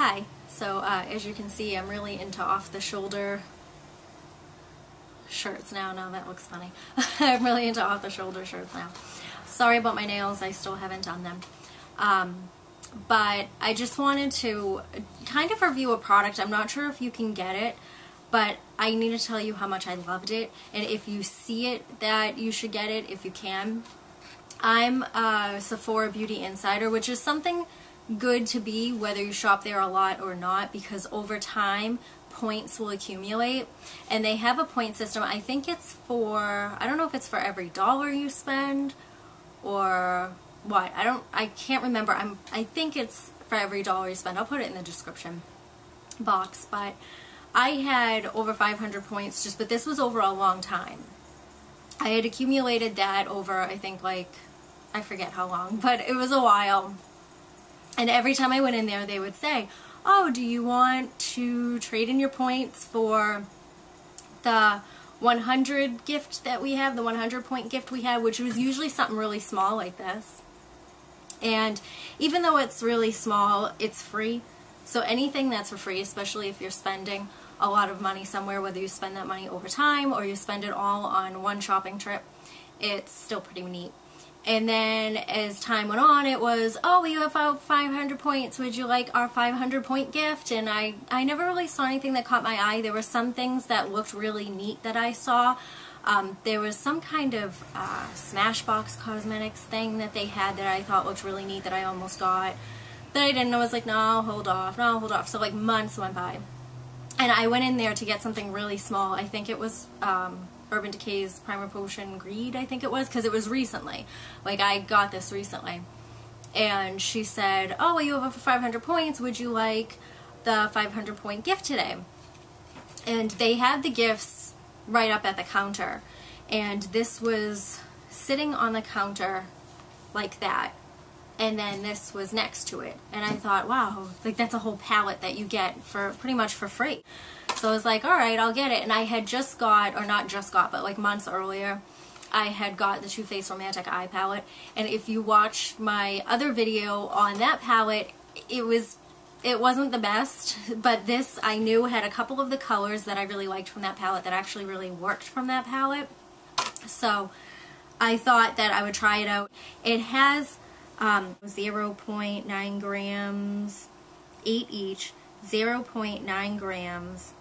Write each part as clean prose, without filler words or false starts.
Hi. So as you can see, I'm really into off-the-shoulder shirts now. Now that looks funny. I'm really into off-the-shoulder shirts now. Sorry about my nails. I still haven't done them. But I just wanted to kind of review a product. I'm not sure if you can get it, but I need to tell you how much I loved it. And if you see it, that you should get it if you can. I'm a Sephora Beauty Insider, which is something good to be whether you shop there a lot or not, because over time points will accumulate, and they have a point system. I think it's for, I don't know if it's for every dollar you spend or what. I can't remember. I think it's for every dollar you spend. I'll put it in the description box. But I had over 500 points but this was over a long time. I had accumulated that over, I think, like, I forget how long, but it was a while. And every time I went in there, they would say, oh, do you want to trade in your points for the 100 gift that we have, the 100 point gift we had, which was usually something really small like this. And even though it's really small, it's free. So anything that's for free, especially if you're spending a lot of money somewhere, whether you spend that money over time or you spend it all on one shopping trip, it's still pretty neat. And then as time went on, it was, oh, you have 500 points. Would you like our 500 point gift? And I never really saw anything that caught my eye. There were some things that looked really neat that I saw. There was some kind of Smashbox Cosmetics thing that they had that I thought looked really neat that I almost got. That I didn't. I was like, no, hold off, no, hold off. So like months went by. And I went in there to get something really small. I think it was Urban Decay's Primer Potion Greed, I think it was, because it was recently. Like, I got this recently. And she said, oh, well, you have over 500 points. Would you like the 500 point gift today? And they had the gifts right up at the counter. And this was sitting on the counter like that. And then this was next to it. And I thought, wow, like that's a whole palette that you get for pretty much for free. So I was like, all right, I'll get it. And I had just got, or not just got, but like months earlier, I had got the Too Faced Romantic Eye palette. And if you watch my other video on that palette, it wasn't the best, but this I knew had a couple of the colors that I really liked from that palette that actually really worked from that palette. So I thought that I would try it out. It has 0.9 grams, 8 each, 0.9 grams,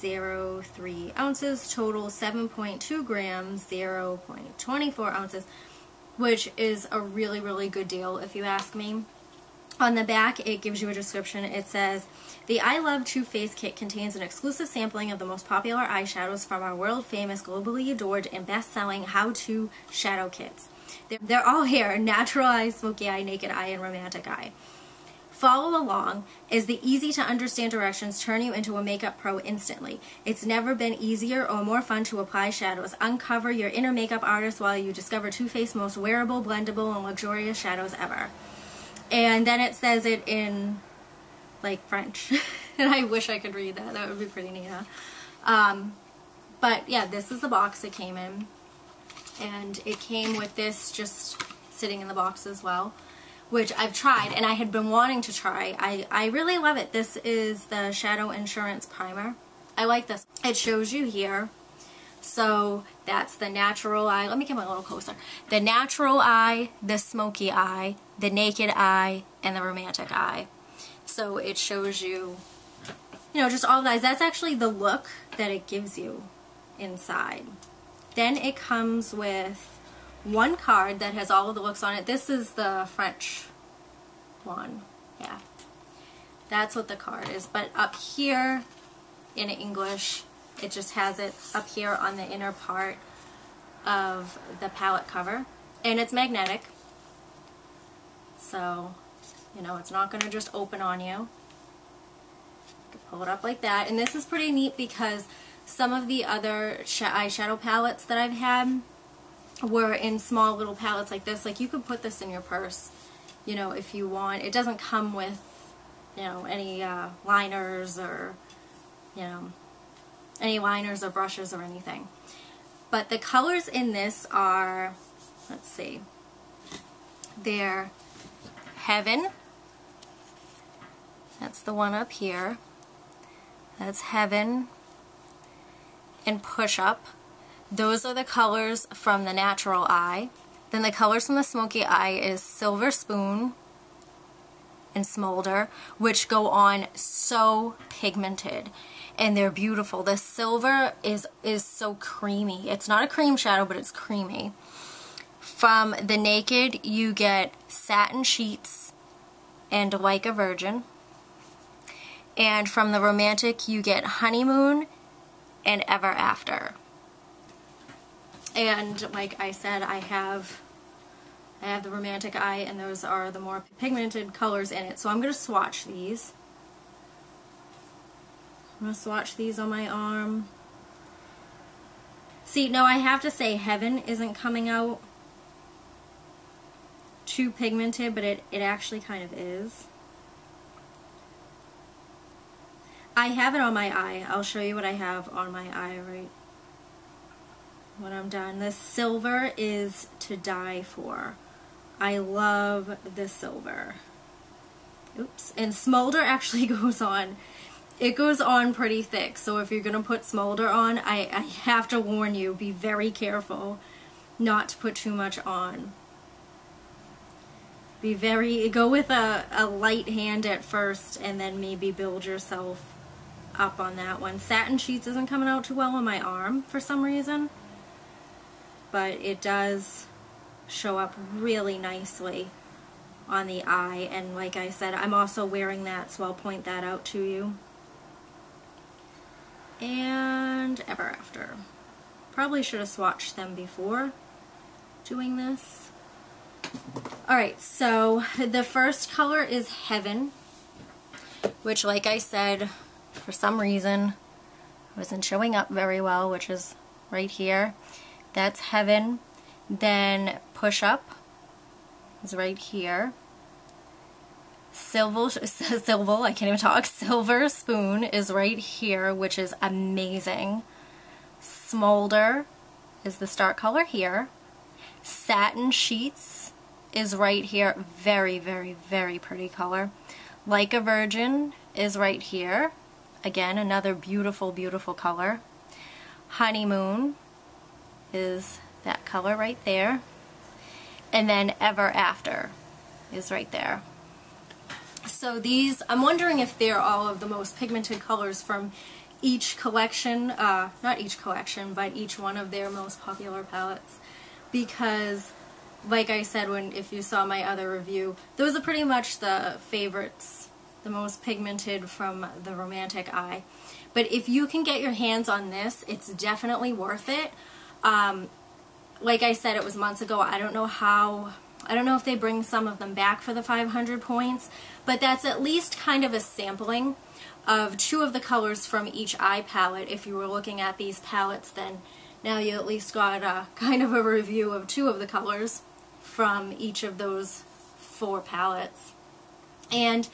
0.3 ounces, total 7.2 grams, 0.24 ounces, which is a really, really good deal if you ask me. On the back, it gives you a description. It says, the I Love Too Faced kit contains an exclusive sampling of the most popular eyeshadows from our world-famous, globally adored, and best-selling how-to shadow kits. They're all here: natural eye, smoky eye, naked eye, and romantic eye. Follow along as the easy-to-understand directions turn you into a makeup pro instantly. It's never been easier or more fun to apply shadows. Uncover your inner makeup artist while you discover Too Faced's most wearable, blendable, and luxurious shadows ever. And then it says it in, like, French. And I wish I could read that. That would be pretty neat, huh? But, yeah, this is the box it came in. And it came with this just sitting in the box as well, which I've tried and I had been wanting to try. I really love it. This is the Shadow Insurance Primer. I like this. It shows you here. So that's the natural eye. Let me get my little closer. The natural eye, the smoky eye, the naked eye, and the romantic eye. So it shows you, you know, just all the eyes. That's actually the look that it gives you inside. Then it comes with one card that has all of the looks on it. This is the French one. Yeah. That's what the card is. But up here in English, it just has it up here on the inner part of the palette cover. And it's magnetic. So, you know, it's not going to just open on you. You can pull it up like that. And this is pretty neat because some of the other eyeshadow palettes that I've had were in small little palettes like this. Like, you could put this in your purse, you know, if you want. It doesn't come with, you know, any liners or, you know, any liners or brushes or anything. But the colors in this are, let's see, they're Heaven, That's the one up here. That's Heaven and Push Up. Those are the colors from the Natural Eye. Then the colors from the Smoky Eye is Silver Spoon and Smolder, which go on so pigmented. And they're beautiful. The silver is so creamy. It's not a cream shadow, but it's creamy. From the Naked, you get Satin Sheets and Like a Virgin. And from the Romantic, you get Honeymoon and Ever After. And like I said, I have the Romantic Eye, and those are the more pigmented colors in it. So I'm going to swatch these. I'm going to swatch these on my arm. See, no, I have to say Heaven isn't coming out too pigmented, but it actually kind of is. I have it on my eye. I'll show you what I have on my eye right when I'm done. The silver is to die for. I love the silver. Oops. And Smolder actually goes on. It goes on pretty thick. So if you're going to put Smolder on, I have to warn you, be very careful not to put too much on. Go with a light hand at first, and then maybe build yourself up on that one. Satin Sheets isn't coming out too well on my arm for some reason, but it does show up really nicely on the eye. And like I said, I'm also wearing that, so I'll point that out to you. And Ever After. Probably should have swatched them before doing this. Alright, so the first color is Heaven, which, like I said, for some reason wasn't showing up very well, which is right here. That's Heaven. Then Push Up is right here. I can't even talk. Silver Spoon is right here, which is amazing. Smolder is the start color here. Satin Sheets is right here. Very, very, very pretty color. Like a Virgin is right here. Again, another beautiful, beautiful color. Honeymoon is that color right there. And then Ever After is right there. So these, I'm wondering if they're all of the most pigmented colors from each collection, not each collection, but each one of their most popular palettes. Because, like I said, if you saw my other review, those are pretty much the favorites, the most pigmented from the Romantic Eye. But if you can get your hands on this, it's definitely worth it. Like I said, it was months ago. I don't know if they bring some of them back for the 500 points, but that's at least kind of a sampling of 2 of the colors from each eye palette. If you were looking at these palettes, then now you at least got kind of a review of 2 of the colors from each of those 4 palettes. And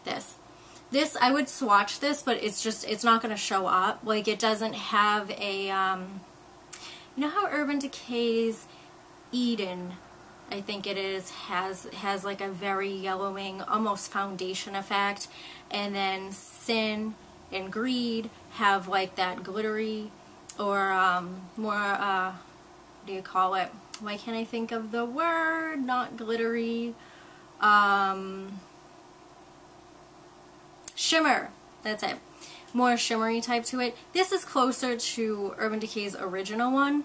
this I would swatch this, but it's not going to show up. Like, it doesn't have a, you know how Urban Decay's Eden, I think it is, has like a very yellowing, almost foundation effect, and then Sin and Greed have like that glittery, or more, what do you call it? Why can't I think of the word? Not glittery. Shimmer. That's it. More shimmery type to it. This is closer to Urban Decay's original one.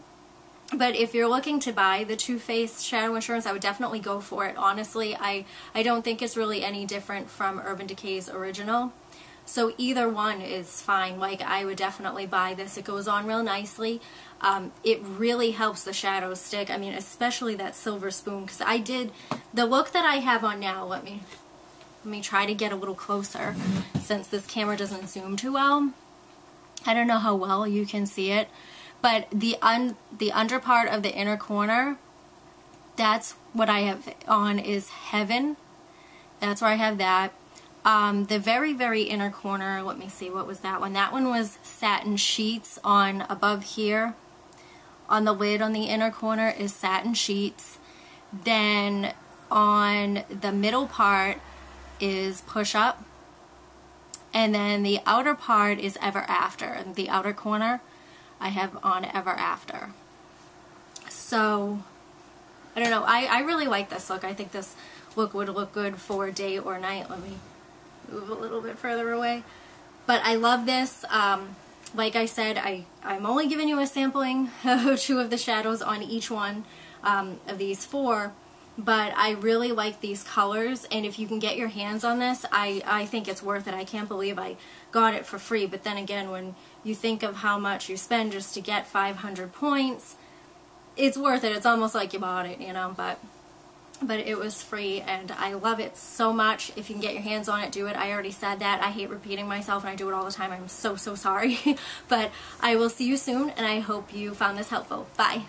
But if you're looking to buy the Too Faced Shadow Insurance, I would definitely go for it. Honestly, I don't think it's really any different from Urban Decay's original. So either one is fine. Like, I would definitely buy this. It goes on real nicely. It really helps the shadows stick. I mean, especially that Silver Spoon, because the look that I have on now, let me try to get a little closer since this camera doesn't zoom too well. I don't know how well you can see it, but the under part of the inner corner, that's what I have on, is Heaven. That's where I have that. The very, very inner corner, let me see, what was that one? That one was Satin Sheets on above here. On the lid on the inner corner is Satin Sheets. Then on the middle part is Push Up. And then the outer part is Ever After. The outer corner I have on Ever After. So, I don't know. I really like this look. I think this look would look good for day or night. Let me move a little bit further away. But I love this. Like I said, I'm only giving you a sampling of 2 of the shadows on each one of these 4. But I really like these colors, and if you can get your hands on this, I think it's worth it. I can't believe I got it for free, but then again, when you think of how much you spend just to get 500 points, it's worth it. It's almost like you bought it, you know, but it was free, and I love it so much. If you can get your hands on it, do it. I already said that. I hate repeating myself, and I do it all the time. I'm so sorry, but I will see you soon, and I hope you found this helpful. Bye.